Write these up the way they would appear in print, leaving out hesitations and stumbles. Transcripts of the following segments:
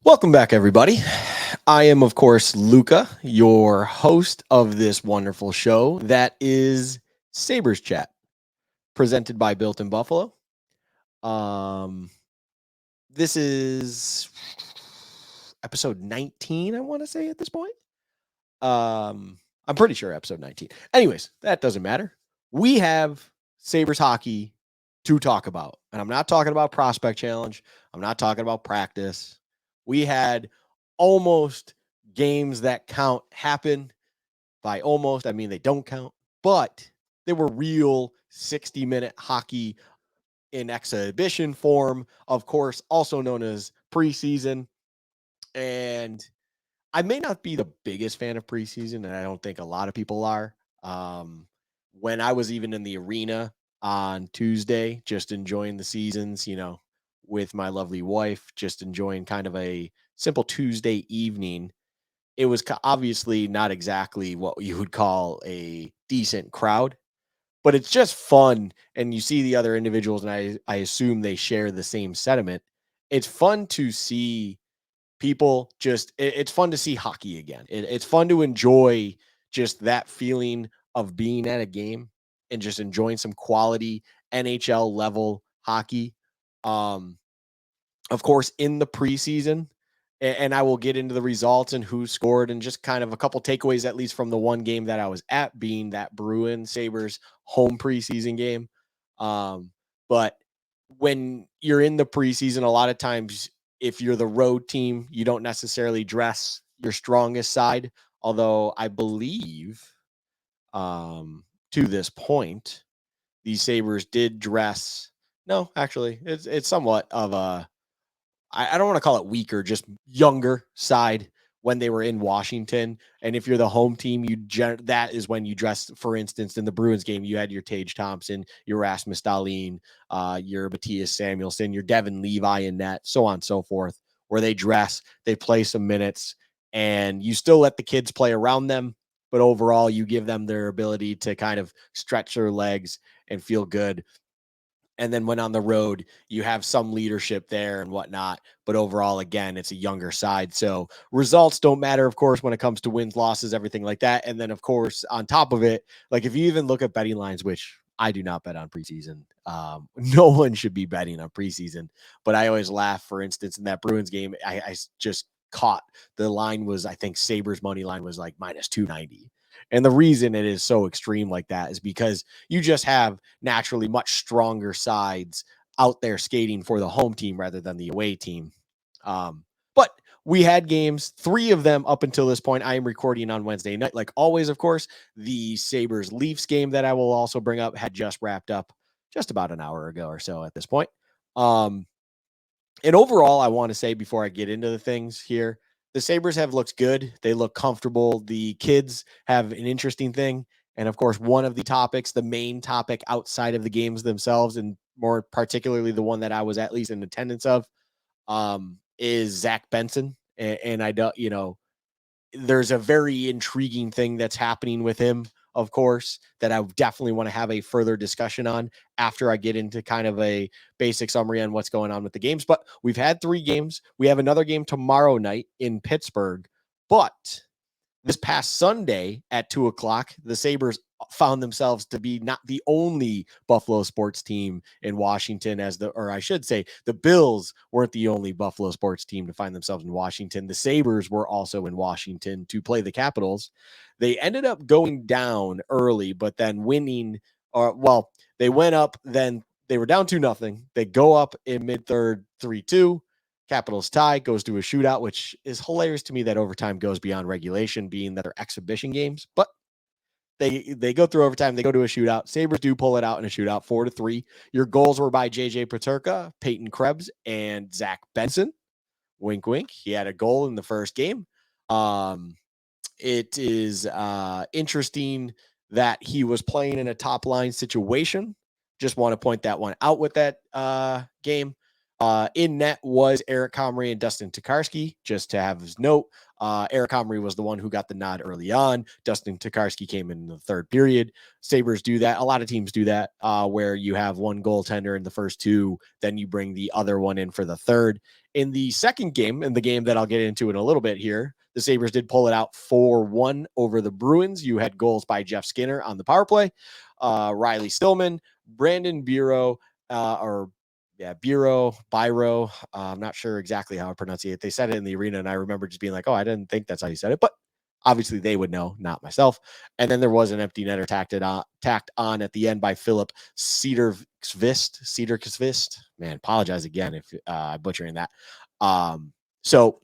Welcome back, everybody. I am, of course, Luka, your host of this wonderful show that is Sabres Chat, presented by Built in Buffalo. Um, this is episode 19, I want to say at this point. I'm pretty sure episode 19. Anyways, that doesn't matter. We have Sabres hockey to talk about. And I'm not talking about prospect challenge. I'm not talking about practice. We had almost games that count happen. By almost, I mean they don't count, but they were real 60-minute hockey in exhibition form, of course, also known as preseason. And I may not be the biggest fan of preseason, and I don't think a lot of people are. When I was even in the arena on Tuesday, just enjoying the seasons, with my lovely wife, just enjoying kind of a simple Tuesday evening. It was obviously not exactly what you would call a decent crowd, but it's just fun. And you see the other individuals, and I assume they share the same sentiment. It's fun to see people it's fun to see hockey again. It's fun to enjoy just that feeling of being at a game and just enjoying some quality NHL level hockey. Um, of course, in the preseason, and I will get into the results and who scored and just kind of a couple takeaways, at least from the one game that I was at, being that Bruin Sabres home preseason game. But when you're in the preseason, a lot of times, if you're the road team, you don't necessarily dress your strongest side. Although I believe, to this point, these Sabres did dress. No, actually, it's somewhat of a, I don't want to call it weaker, just younger side when they were in Washington. And if you're the home team, that is when you dress. For instance, in the Bruins game, you had your Tage Thompson, your Rasmus Dahlin, your Matthias Samuelson, your Devin Levi in net, so on and so forth, where they dress, they play some minutes, and you still let the kids play around them. But overall, you give them their ability to kind of stretch their legs and feel good. And then when on the road, you have some leadership there and whatnot. But overall, again, it's a younger side. So results don't matter, of course, when it comes to wins, losses, everything like that. And then, of course, on top of it, like if you even look at betting lines, which I do not bet on preseason. No one should be betting on preseason. But I always laugh, for instance, in that Bruins game, I just caught the line was, I think Sabres money line was like minus 290. And the reason it is so extreme like that is because you just have naturally much stronger sides out there skating for the home team rather than the away team. But we had games, three of them up until this point. I am recording on Wednesday night. Like always, of course, the Sabres Leafs game that I will also bring up had just wrapped up just about an hour ago or so at this point. Um, and overall, I want to say before I get into the things here, the Sabres have looked good. They look comfortable. The kids have an interesting thing. And of course, one of the topics, the main topic outside of the games themselves, and more particularly the one that I was at least in attendance of, is Zach Benson. And I don't, there's a very intriguing thing that's happening with him, of course, that I definitely want to have a further discussion on after I get into kind of a basic summary on what's going on with the games. But we've had three games. We have another game tomorrow night in Pittsburgh. But this past Sunday at 2:00, the Sabres found themselves to be not the only Buffalo sports team in Washington, or I should say, the Bills weren't the only Buffalo sports team to find themselves in Washington. The Sabres were also in Washington to play the Capitals. They ended up going down early, but then winning, they went up, then they were down 2-0. They go up in mid third 3-2. Capitals tie, goes to a shootout, which is hilarious to me that overtime goes beyond regulation, being that they're exhibition games. But they go through overtime, they go to a shootout. Sabres do pull it out in a shootout, 4-3. Your goals were by JJ Paterka, Peyton Krebs, and Zach Benson. Wink, wink. He had a goal in the first game. It is interesting that he was playing in a top line situation. Just want to point that one out with that game. In net was Eric Comrie and Dustin Tokarski, just to have his note. Eric Comrie was the one who got the nod early on. Dustin Tokarski came in the third period. Sabres do that. A lot of teams do that, where you have one goaltender in the first two, then you bring the other one in for the third. In the second game, in the game that I'll get into in a little bit here, the Sabres did pull it out 4-1 over the Bruins. You had goals by Jeff Skinner on the power play, Riley Stillman, Brandon Bureau, Biro. I'm not sure exactly how I pronounce it. They said it in the arena, and I remember just being like, oh, I didn't think that's how you said it. But obviously they would know, not myself. And then there was an empty netter tacked on at the end by Philip Cederqvist. Man, apologize again if I'm butchering that. So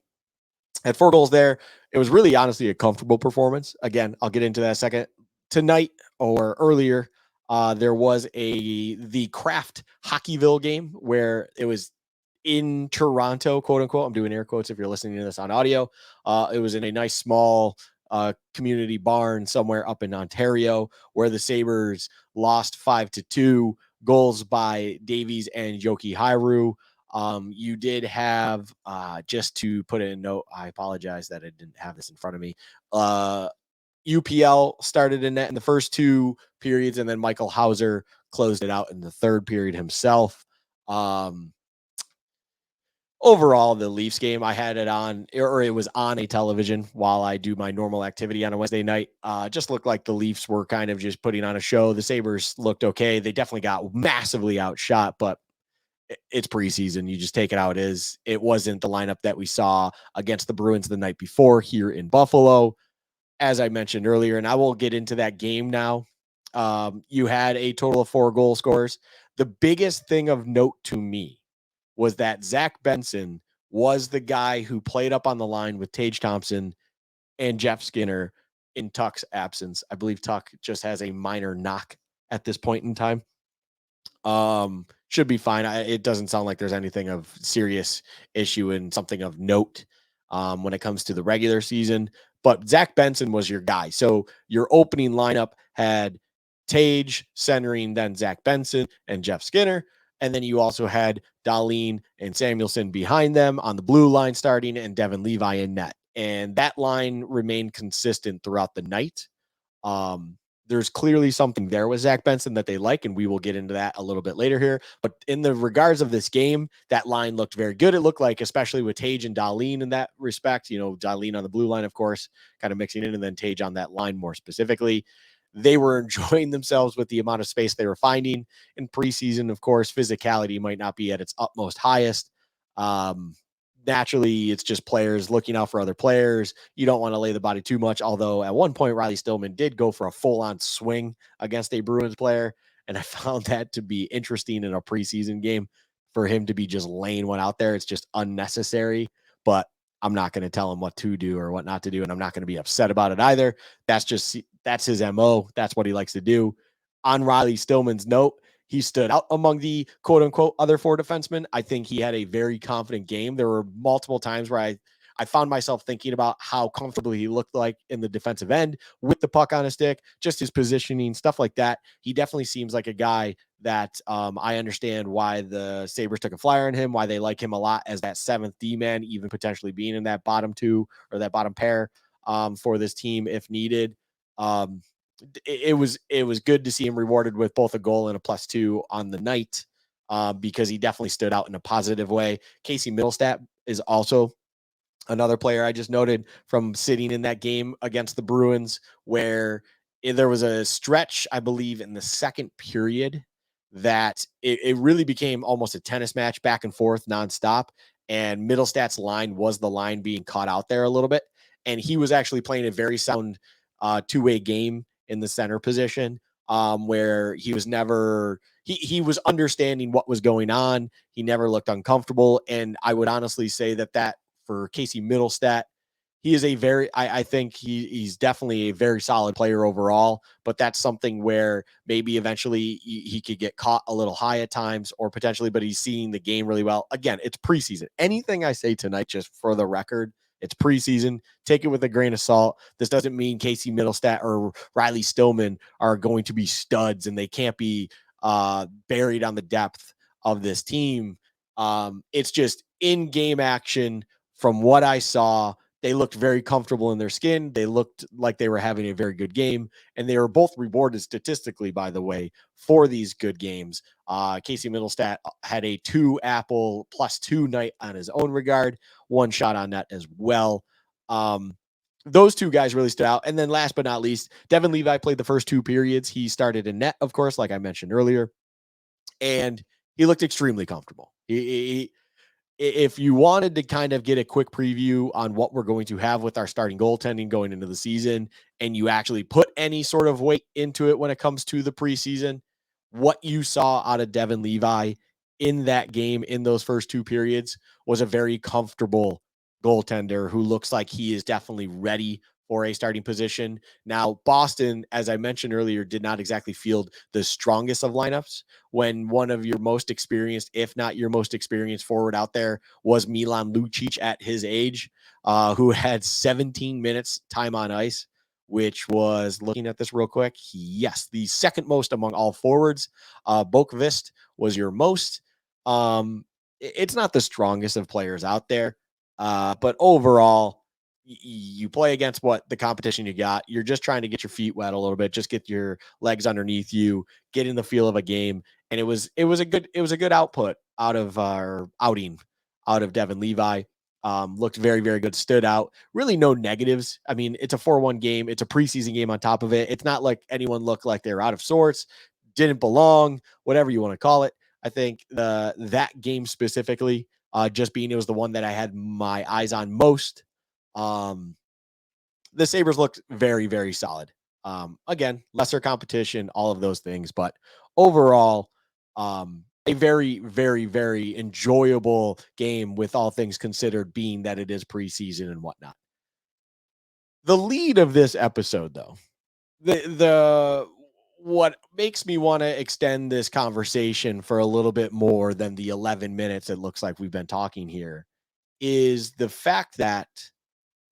had 4 goals there. It was really honestly a comfortable performance. Again, I'll get into that in a second. Tonight or earlier, there was the Kraft Hockeyville game where it was in Toronto, quote unquote. I'm doing air quotes if you're listening to this on audio. It was in a nice small community barn somewhere up in Ontario where the Sabres lost 5-2, goals by Davies and Joki Hairu. You did have, just to put in a note, I apologize that I didn't have this in front of me. UPL started in net in the first 2 periods, and then Michael Hauser closed it out in the third period himself. Overall, the Leafs game, I had it on, or it was on a television while I do my normal activity on a Wednesday night. Just looked like the Leafs were kind of just putting on a show. The Sabres looked okay. They definitely got massively outshot, but it's preseason. You just take it how it is. It wasn't the lineup that we saw against the Bruins the night before here in Buffalo, as I mentioned earlier, and I will get into that game now. You had a total of 4 goal scorers. The biggest thing of note to me was that Zach Benson was the guy who played up on the line with Tage Thompson and Jeff Skinner in Tuck's absence. I believe Tuck just has a minor knock at this point in time. Should be fine. It doesn't sound like there's anything of serious issue and something of note when it comes to the regular season. But Zach Benson was your guy. So your opening lineup had Tage centering, then Zach Benson and Jeff Skinner. And then you also had Dahlin and Samuelson behind them on the blue line starting, and Devin Levi in net. And that line remained consistent throughout the night. There's clearly something there with Zach Benson that they like, and we will get into that a little bit later here. But in the regards of this game, that line looked very good. It looked like, especially with Tage and Dahlin in that respect, Dahlin on the blue line, of course, kind of mixing in, and then Tage on that line more specifically. They were enjoying themselves with the amount of space they were finding in preseason. Of course, physicality might not be at its utmost highest. Naturally, it's just players looking out for other players. You don't want to lay the body too much. Although at one point, Riley Stillman did go for a full-on swing against a Bruins player, and I found that to be interesting in a preseason game for him to be just laying one out there. It's just unnecessary, but I'm not going to tell him what to do or what not to do, and I'm not going to be upset about it either. That's his MO. That's what he likes to do. On Riley Stillman's note, he stood out among the quote unquote other 4 defensemen. I think he had a very confident game. There were multiple times where I found myself thinking about how comfortable he looked like in the defensive end with the puck on his stick, just his positioning, stuff like that. He definitely seems like a guy that I understand why the Sabres took a flyer on him, why they like him a lot as that 7th D-man, even potentially being in that bottom 2 or that bottom pair for this team if needed. It was good to see him rewarded with both a goal and a +2 on the night because he definitely stood out in a positive way. Casey Middlestat is also another player I just noted from sitting in that game against the Bruins where there was a stretch, I believe, in the second period that it really became almost a tennis match back and forth nonstop. And Middlestat's line was the line being caught out there a little bit. And he was actually playing a very sound 2-way game in the center position where he was never he was understanding what was going on. He never looked uncomfortable. And I would honestly say that for Casey Middlestat, he is I think he's definitely a very solid player overall, but that's something where maybe eventually he could get caught a little high at times or potentially, but he's seeing the game really well. Again, it's preseason. Anything I say tonight, just for the record, it's preseason. Take it with a grain of salt. This doesn't mean Casey Middlestat or Riley Stillman are going to be studs and they can't be buried on the depth of this team. It's just in-game action. From what I saw, they looked very comfortable in their skin. They looked like they were having a very good game, and they were both rewarded statistically, by the way, for these good games. Casey Middlestat had a 2 apple +2 night on his own regard, 1 shot on net as well. Those two guys really stood out. And then last but not least, Devin Levi played the first 2 periods. He started in net, of course, like I mentioned earlier, and he looked extremely comfortable. If you wanted to kind of get a quick preview on what we're going to have with our starting goaltending going into the season, and you actually put any sort of weight into it when it comes to the preseason, what you saw out of Devin Levi in that game in those first 2 periods was a very comfortable goaltender who looks like he is definitely ready for a starting position. Now, Boston, as I mentioned earlier, did not exactly field the strongest of lineups when one of your most experienced, if not your most experienced forward out there was Milan Lucic at his age, who had 17 minutes time on ice, which was, looking at this real quick, yes, the second most among all forwards. Bokovist was your most. It's not the strongest of players out there, but overall, you play against what the competition you got. You're just trying to get your feet wet a little bit, just get your legs underneath you, get in the feel of a game. And it was a good output out of our outing out of Devin Levi. Looked very, very good, stood out. Really no negatives. I mean, it's a 4-1 game. It's a preseason game on top of it. It's not like anyone looked like they were out of sorts, didn't belong, whatever you want to call it. I think that game specifically, just being it was the one that I had my eyes on most. Um, the Sabres looked very, very solid. Again, lesser competition, all of those things, but overall, a very, very, very enjoyable game with all things considered, being that it is preseason and whatnot. The lead of this episode, though, the what makes me want to extend this conversation for a little bit more than the 11 minutes it looks like we've been talking here is the fact that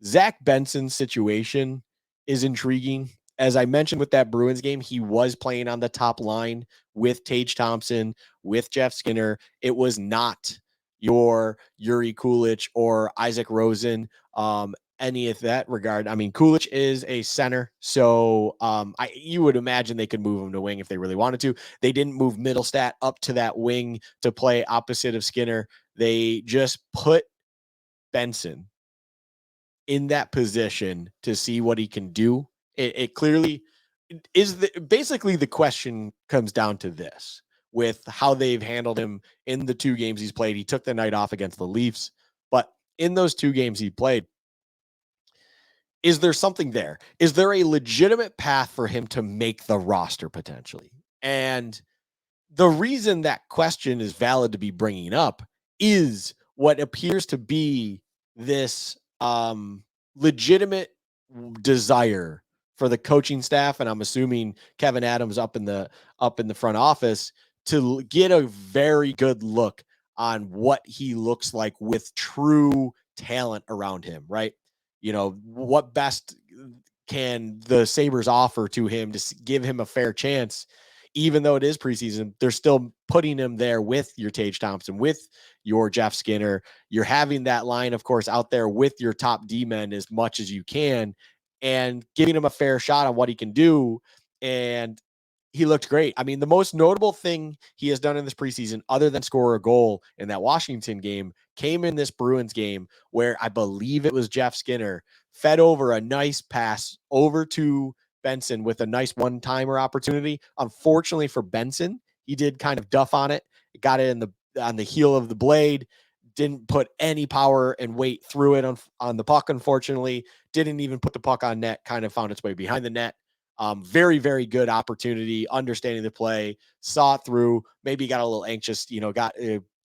Zach Benson's situation is intriguing. As I mentioned with that Bruins game, he was playing on the top line with Tage Thompson, with Jeff Skinner. It was not your Yuri Kulich or Isaac Rosen, any of that regard. I mean, Kulich is a center, so you would imagine they could move him to wing if they really wanted to. They didn't move Middlestat up to that wing to play opposite of Skinner. They just put Benson in that position to see what he can do. It clearly is basically the question comes down to this with how they've handled him in the 2 games he's played. He took the night off against the Leafs, but in those 2 games he played, is there something there? Is there a legitimate path for him to make the roster potentially? And the reason that question is valid to be bringing up is what appears to be this legitimate desire for the coaching staff, and I'm assuming Kevin Adams up in the front office, to get a very good look on what he looks like with true talent around him, right? What best can the Sabres offer to him to give him a fair chance? Even though it is preseason, they're still putting him there with your Tage Thompson, with your Jeff Skinner. You're having that line, of course, out there with your top D men as much as you can and giving him a fair shot on what he can do. And he looked great. I mean, the most notable thing he has done in this preseason, other than score a goal in that Washington game, came in this Bruins game where I believe it was Jeff Skinner fed over a nice pass over to Benson with a nice one-timer opportunity. Unfortunately for Benson, he did kind of duff on it. It got it on the heel of the blade. Didn't put any power and weight through it on the puck, unfortunately. Didn't even put the puck on net, kind of found its way behind the net. Very, very good opportunity, understanding the play, saw it through, maybe got a little anxious,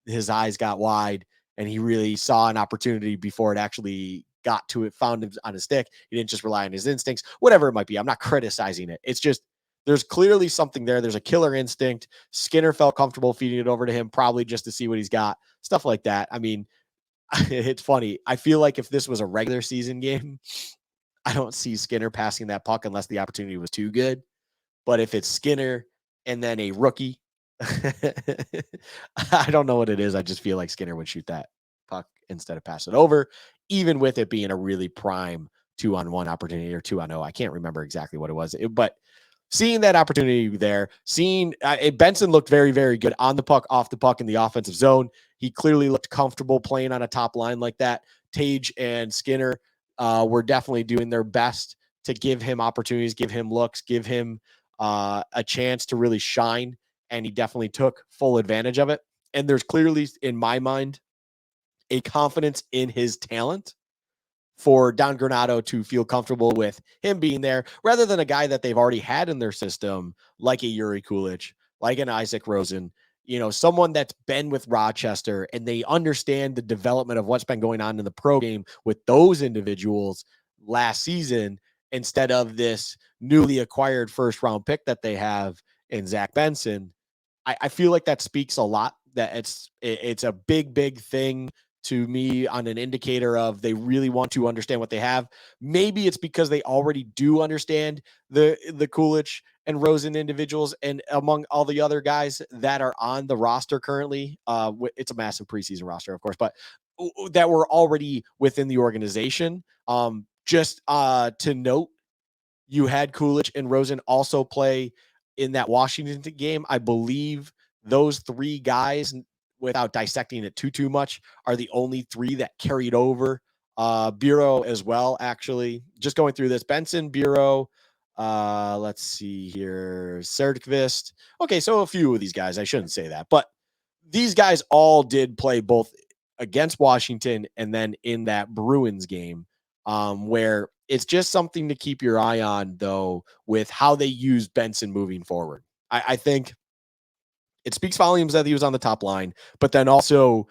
his eyes got wide, and he really saw an opportunity before it actually got to it, found him on his stick. He didn't just rely on his instincts, whatever it might be. I'm not criticizing it. It's just, there's clearly something there. There's a killer instinct. Skinner felt comfortable feeding it over to him, probably just to see what he's got, stuff like that. I mean, it's funny. I feel like if this was a regular season game, I don't see Skinner passing that puck unless the opportunity was too good. But if it's Skinner and then a rookie I don't know what it is. I just feel like Skinner would shoot that puck instead of pass it over, even with it being a really prime 2-on-1 opportunity or 2-on-0. I can't remember exactly what it was, but seeing that opportunity there, seeing Benson looked very, very good on the puck, off the puck in the offensive zone. He clearly looked comfortable playing on a top line like that. Tage and Skinner were definitely doing their best to give him opportunities, give him looks, give him a chance to really shine, and he definitely took full advantage of it. And there's clearly, in my mind, a confidence in his talent for Don Granado to feel comfortable with him being there rather than a guy that they've already had in their system, like a Yuri Kulich, like an Isaac Rosen, someone that's been with Rochester and they understand the development of what's been going on in the pro game with those individuals last season instead of this newly acquired first round pick that they have in Zach Benson. I feel like that speaks a lot, that it's a big, big thing to me on an indicator of they really want to understand what they have. Maybe it's because they already do understand the Coolidge and Rosen individuals, and among all the other guys that are on the roster currently, it's a massive preseason roster, of course, but that were already within the organization. Just to note, you had Coolidge and Rosen also play in that Washington game. I believe those three guys, without dissecting it too much, are the only three that carried over. Bureau as well, actually. Just going through this, Benson, Bureau, let's see here, Serdkvist. Okay, so a few of these guys, I shouldn't say that, but these guys all did play both against Washington and then in that Bruins game, where it's just something to keep your eye on, though, with how they use Benson moving forward. I think it speaks volumes that he was on the top line, but then also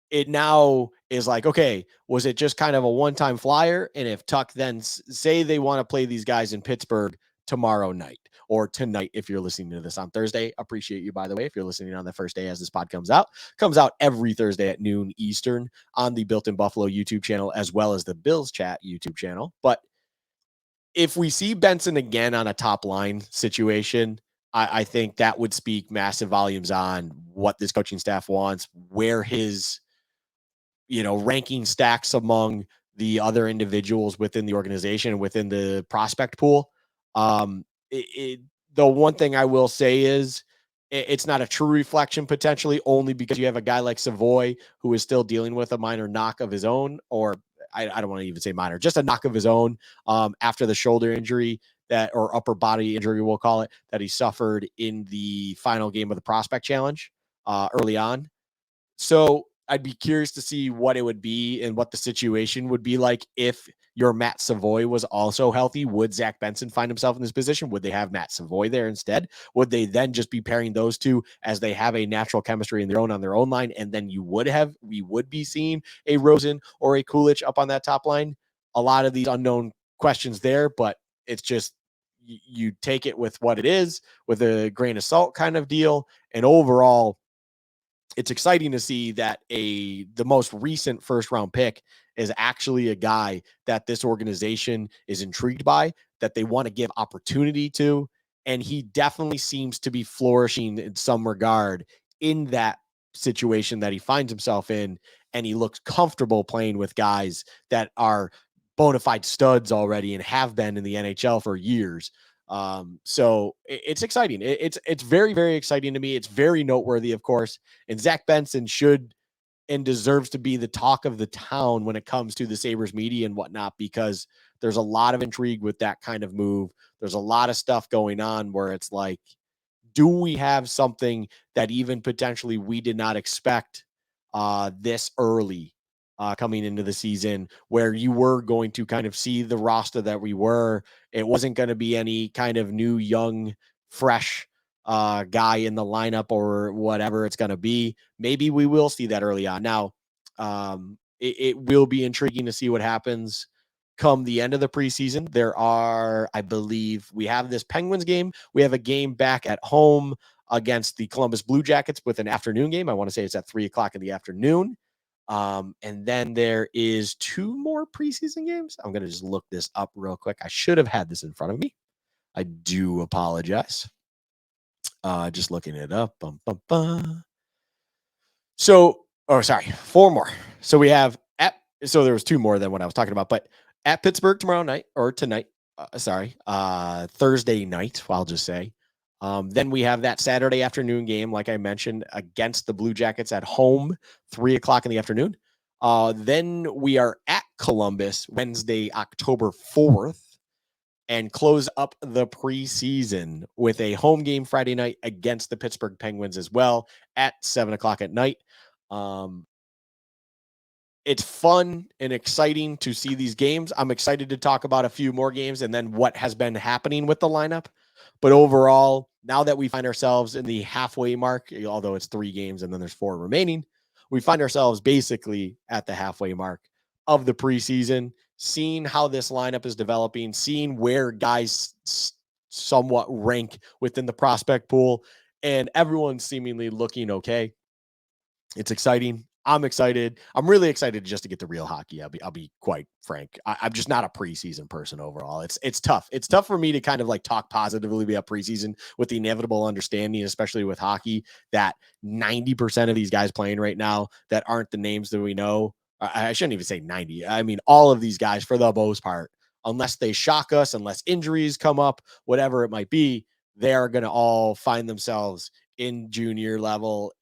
it now is like, okay, was it just kind of a one-time flyer? And if Tuck then say they want to play these guys in Pittsburgh tomorrow night or tonight, if you're listening to this on Thursday, appreciate you, by the way, if you're listening on the first day as this pod comes out every Thursday at noon Eastern on the Built in Buffalo YouTube channel, as well as the Bills Chat YouTube channel. But if we see Benson again on a top line situation, I think that would speak massive volumes on what this coaching staff wants, where his ranking stacks among the other individuals within the organization, within the prospect pool. The one thing I will say is it's not a true reflection potentially, only because you have a guy like Savoy who is still dealing with a minor knock of his own, or I don't want to even say minor, just a knock of his own after the shoulder injury or upper body injury, we'll call it, that he suffered in the final game of the prospect challenge early on. So I'd be curious to see what it would be and what the situation would be like if your Matt Savoy was also healthy. Would Zach Benson find himself in this position? Would they have Matt Savoy there instead? Would they then just be pairing those two as they have a natural chemistry in their own on their own line? And then we would be seeing a Rosen or a Coolidge up on that top line. A lot of these unknown questions there, but it's just you take it with what it is, with a grain of salt kind of deal. And overall, it's exciting to see that the most recent first round pick is actually a guy that this organization is intrigued by, that they want to give opportunity to, and he definitely seems to be flourishing in some regard in that situation that he finds himself in, and he looks comfortable playing with guys that are bona fide studs already and have been in the NHL for years. So it's exciting. It's very, very exciting to me. It's very noteworthy, of course. And Zach Benson should and deserves to be the talk of the town when it comes to the Sabres media and whatnot, because there's a lot of intrigue with that kind of move. There's a lot of stuff going on where it's like, do we have something that even potentially we did not expect this early coming into the season, where you were going to kind of see the roster that we were? It wasn't going to be any kind of new, young, fresh guy in the lineup or whatever it's going to be. Maybe we will see that early on. Now, it will be intriguing to see what happens come the end of the preseason. There are, I believe, we have this Penguins game. We have a game back at home against the Columbus Blue Jackets with an afternoon game. I want to say it's at 3:00 in the afternoon. And then there is two more preseason games. I'm going to just look this up real quick. I should have had this in front of me. I do apologize. Just looking it up. Bum, bum, bum. So, oh, sorry, four more. So we have so there was two more than what I was talking about, but at Pittsburgh tomorrow night or tonight, Thursday night, I'll just say. Then we have that Saturday afternoon game, like I mentioned, against the Blue Jackets at home, 3 o'clock in the afternoon. Then we are at Columbus Wednesday, October 4th, and close up the preseason with a home game Friday night against the Pittsburgh Penguins as well at 7 o'clock at night. Um, it's fun and exciting to see these games. I'm excited to talk about a few more games and then what has been happening with the lineup. But overall, now that we find ourselves in the halfway mark, although it's 3 games and then there's 4 remaining, we find ourselves basically at the halfway mark of the preseason, seeing how this lineup is developing, seeing where guys somewhat rank within the prospect pool, and everyone's seemingly looking okay. It's exciting. I'm excited. I'm really excited just to get to real hockey. I'll be quite frank. I'm just not a preseason person overall. It's tough. It's tough for me to kind of like talk positively about preseason with the inevitable understanding, especially with hockey, that 90% of these guys playing right now that aren't the names that we know. I shouldn't even say 90. I mean, all of these guys for the most part, unless they shock us, unless injuries come up, whatever it might be, they are going to all find themselves in junior level,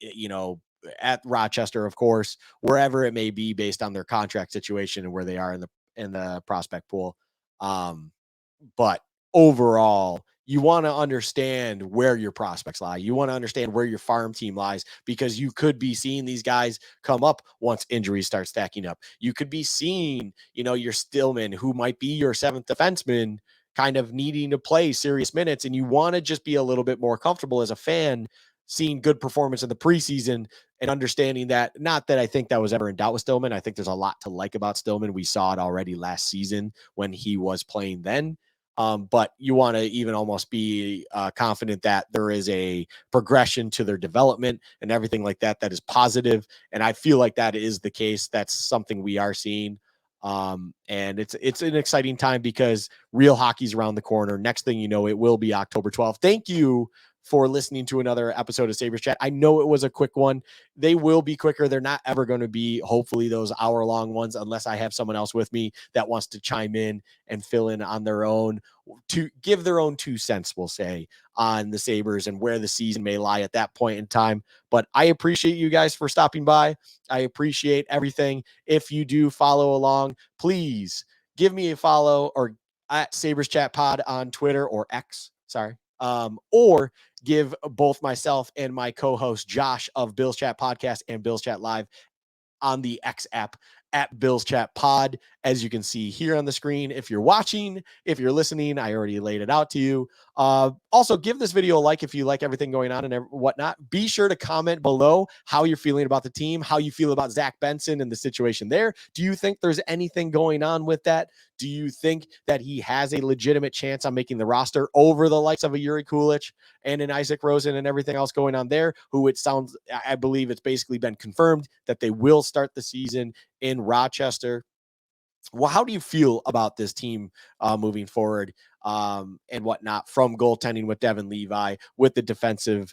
at Rochester, of course, wherever it may be based on their contract situation and where they are in the prospect pool. But overall, you want to understand where your prospects lie. You want to understand where your farm team lies, because you could be seeing these guys come up once injuries start stacking up. You could be seeing, your Stillman, who might be your seventh defenseman, kind of needing to play serious minutes. And you want to just be a little bit more comfortable as a fan seeing good performance in the preseason and understanding that, not that I think that was ever in doubt with Stillman. I think there's a lot to like about Stillman. We saw it already last season when he was playing then. But you want to even almost be confident that there is a progression to their development and everything like that that is positive. And I feel like that is the case. That's something we are seeing. And it's an exciting time because real hockey's around the corner. Next thing you know, it will be October 12th. Thank you for listening to another episode of Sabres Chat. I know it was a quick one. They will be quicker. They're not ever going to be, hopefully, those hour-long ones unless I have someone else with me that wants to chime in and fill in on their own, to give their own 2 cents, we'll say, on the Sabres and where the season may lie at that point in time. But I appreciate you guys for stopping by. I appreciate everything. If you do follow along, please give me a follow or at Sabres Chat Pod on Twitter or X. Sorry. Or give both myself and my co-host Josh of Bills Chat Podcast and Bills Chat Live on the X app at Bills Chat Pod, as you can see here on the screen. If you're watching, if you're listening, I already laid it out to you. Also, give this video a like if you like everything going on and whatnot. Be sure to comment below how you're feeling about the team, how you feel about Zach Benson and the situation there. Do you think there's anything going on with that? Do you think that he has a legitimate chance on making the roster over the likes of a Yuri Kulich and an Isaac Rosen and everything else going on there, who it sounds, I believe it's basically been confirmed that they will start the season in Rochester? Well, how do you feel about this team moving forward and whatnot, from goaltending with Devin Levi, with the defensive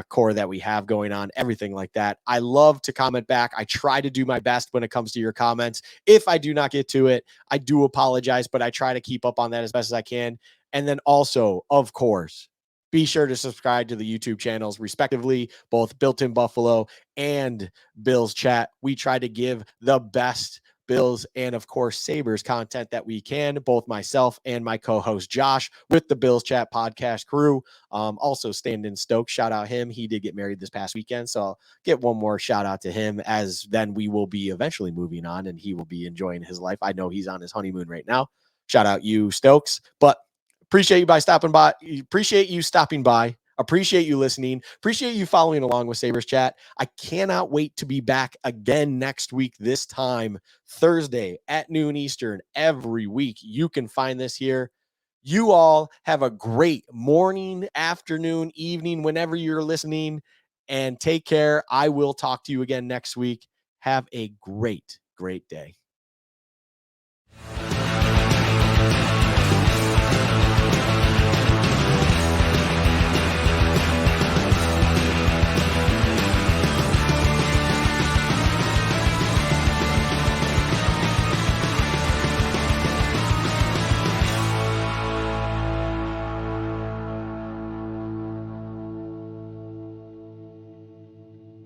core that we have going on, everything like that? I love to comment back. I try to do my best when it comes to your comments. If I do not get to it, I do apologize, but I try to keep up on that as best as I can. And then also, of course, be sure to subscribe to the YouTube channels, respectively, both Built in Buffalo and Bills Chat. We try to give the best Bills and, of course, Sabres content that we can, both myself and my co-host Josh with the Bills Chat podcast crew. Also, Standon Stokes, shout out him. He did get married this past weekend, so I'll get one more shout out to him, as then we will be eventually moving on and he will be enjoying his life. I know he's on his honeymoon right now. Shout out you, Stokes. But appreciate you stopping by. Appreciate you listening. Appreciate you following along with Sabres Chat. I cannot wait to be back again next week, this time Thursday at noon Eastern every week. You can find this here. You all have a great morning, afternoon, evening, whenever you're listening, and take care. I will talk to you again next week. Have a great, great day.